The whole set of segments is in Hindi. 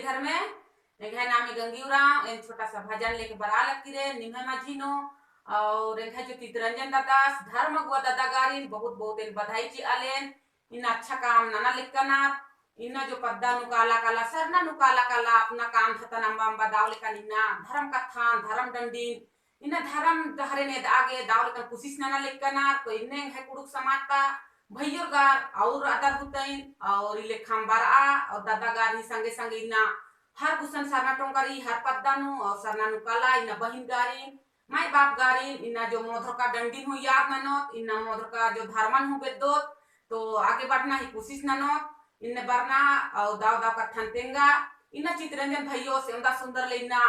घर में एक है नामी गंगीराम एन छोटा सा भजन लेके बरा लगती रे निम्हे माझीनो और एक है जो चितरंजन दादास धर्म गुआ दादा गारी बहुत बहुत इन बधाई ची आलेन इन अच्छा काम नाना लिखना इन्ना जो पद्दा नु काला काला सरना नु काला काला अपना काम था नंबा अंबा दाव लेका निन्ना धर्म कथान धर्म दंडीन इन्ना धर्म दहरे ने आगे दाव लेका कोशिश नाना लिखना तो इन्ने है कुड़ुक समाज का भैयोगार और अदर हुतैन और इले खंबारा और दादागार ही संगे संगे इन्ना हर कुसन सरना टोंकरी हर पद्दानु और सरना नुकाला इन्ना बहिन गारी माई बाप गारी इन्ना जो मोधर का डंडी हूँ याद ननोत इन्ना मोधर का जो धर्मन हूँ बेदोत तो आगे बढ़ना ही कोशिश ननोत इन्ने बरना और दाव दाव का ठनतेंगा इन्ना चितरंजन भैयो से उनका सुंदर ले इन्ना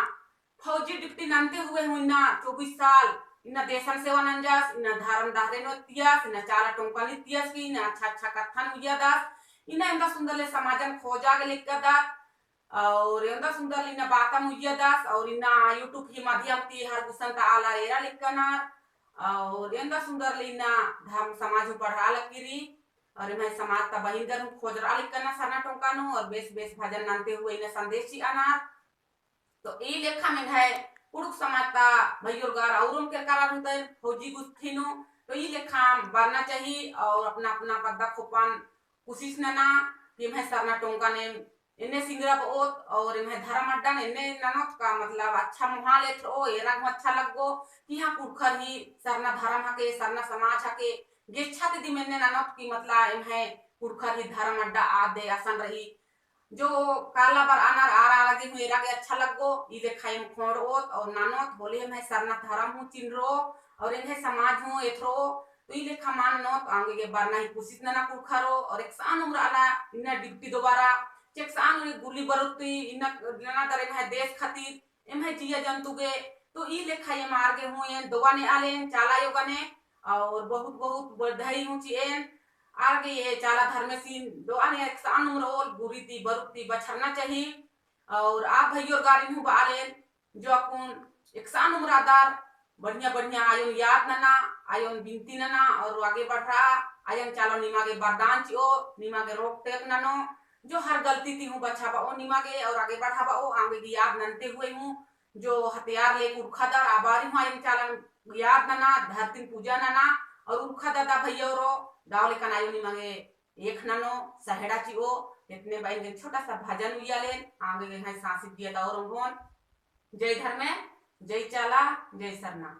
फौजी डिप्टी नंते हुए हूँ इन्ना 24 साल इन्ना देशन सेवा नंजास इन्ना धर्म दाहरे नो तियास इन्ना चाला टोंकानी तियास की इन्ना अच्छा अच्छा कथन हुआ दास इन्ना इंदा सुंदर ले समाजन खोजा के लिख दास और इंदा सुंदर इन्ना बातम हुआ दास और इन्ना यूट्यूब की माध्यम ती हर गुसन का आला एरा लिखना और इंदा सुंदर ले इन्ना धर्म समाज पढ़ा लकीरी और मैं समाज का बहिंदर खोज रहा लिखना सरना टोंकानो और बेस बेस भजन नानते हुए इन्ना संदेशी अनार तो ई लेखा में है पुरुष समाजता भैयोगार और उनके कारण होता है फौजी गुस्थिनो तो ये लेखा बढ़ना चाहिए और अपना अपना पद्दा खोपान कोशिश ना कि मैं सरना टोंका ने इन्हें सिंगरा ओत और इन्हें धर्म अड्डा इन्हें ननोत का मतलब अच्छा मुहा ले तो एरा अच्छा लगो कि हाँ पुरखर ही सरना धर्म हके सरना समाज हके गेच्छा ते दी मैंने ननोत की मतलब इन्हें पुरखर ही धर्म अड्डा आदे आसन रही जो काला बार अनार आरा लगे हुए रागे अच्छा लगो इले खाई खोड़ोत और नानोत बोले मैं सरना धर्म हूँ चिन्हरो और इन्हें समाज हूँ एथरो तो इले खमान नोत आगे के बार नहीं कोशिश ना कुखरो और एक सान उम्र आला इन्ना डिप्टी दोबारा चेक सान उन्हें गुली बरुती इन्ना लना दरे में देश खातिर इन्हें जिया जंतु के तो इले खाई मार के हूँ ये दोगाने आले चाला योगाने और बहुत बहुत बधाई हूँ चीन आगे ये चाला धर्म सीन दो आने एक सान उम्र बुरी ती बरुती बछरना चाहिए और आप भैया गारी हूँ बाले जो अपन एक सान उम्र आदार बढ़िया बढ़िया आयोन याद नना आयोन बिनती नना और आगे बढ़ रहा आयन चालो निमागे बरदान चियो निमागे रोक टेक ननो जो हर गलती थी हूँ बचा बा निमागे और आगे बढ़ा बा आगे की याद ननते हुए हूँ जो हथियार ले उर्खादार आबारी हूँ आयन चालन याद नना धरती पूजा नना और उर्खा दादा भैया रो दावले कनायो निमागे एक ननो सहेड़ा चियो इतने बाई छोटा सा भजन हुआ ले आगे है सांसी दिया और जय धर्म जय चाला जय सरना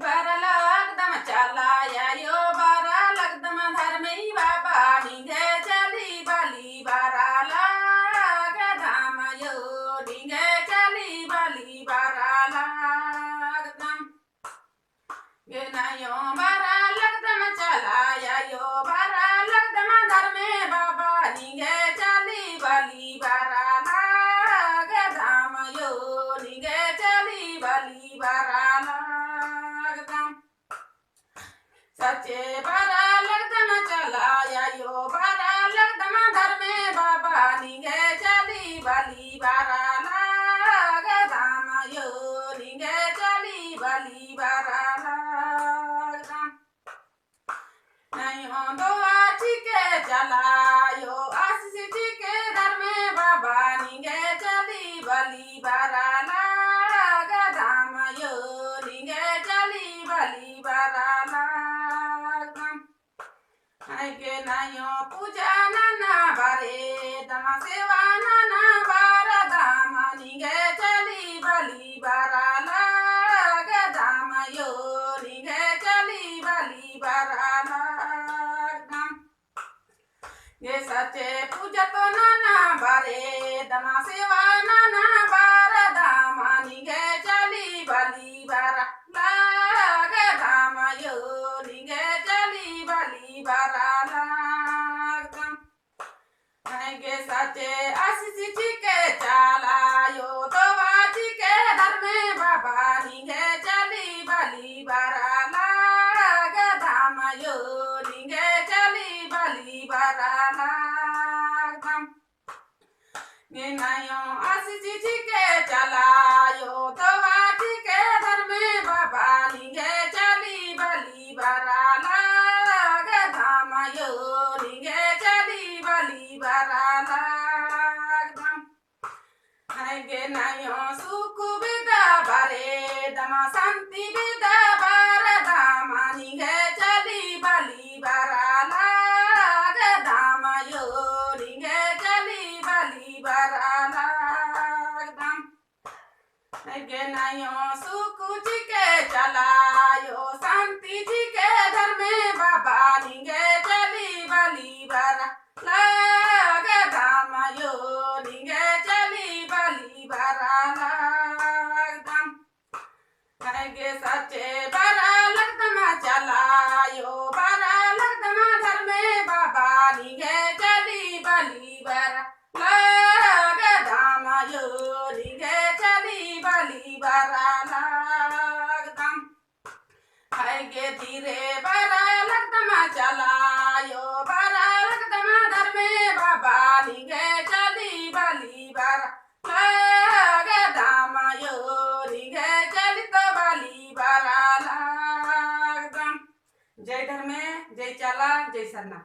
बारा लगदम चाला यो बारा लगदम धर्मे बाबा निगे चली बाली बारा लगदम यो निगे चली बाली बारा लगदम ये नयो बारा लगदम चाला यो बारा लगदम धर्मे बाबा निगे चली बाली बारा लगदम यो निगे चली बाली बारा सच्चे बारा लगदम चला यो बारा लगदम धर्मे बाबा निगे चली बाली बारा लगदम यो निगे चली बाली बारा लगदम नयो दो आची के चला यो आशीष जी के धर्मे बाबा निगे चली बाली बारा लगदम यो निगे चली बाली बारा के नयो पूजा नना बारे दमा सेवा नना बारा दामा निगे चली बली बारा लाग दामा यो निगे चली बली बारा लाग दाम ये सच्चे पूजा तो नना बारे दमा सेवा नना बारा दामा निगे चली बली बारा लाग दामा यो निगे चली बली बारा के सचे आशीष जी के चाला यो तो बाजी के धर्मे बाबा निगे चली बली बारा लाग धाम यो निगे चली बली बारा लाग धाम नयो आशीष जी के चला यो तो बाजी के धर्मे बाबा निगे चली बली बारा लाग धाम यो निगे चली बली बारा गे नायो सुख बिदा बारे दमा शांति बिदा बारे दामा निगे चली बाली बाराला गे दामा यो निगे चली बाली बाराला दाम गे नायो सुख जी के चलायो शांति जी के घर में बाबा निगे चली बाली बारा गे दामा यो निगे चली बाली बारा दाम गे सच्चे बारा लगदमा चलायो बारा लगदमा घर में बाबा निगे चली बाली बारा गे दामा यो निगे चली बाली बारा दाम गे धीरे बारा लगदमा चलायो बारा लगदमा घर में बाबा निगे चली बाली बारा गे दामा यो निगे चली तो बाली बारा दाम। जय धर्मे जय चला जय सरना।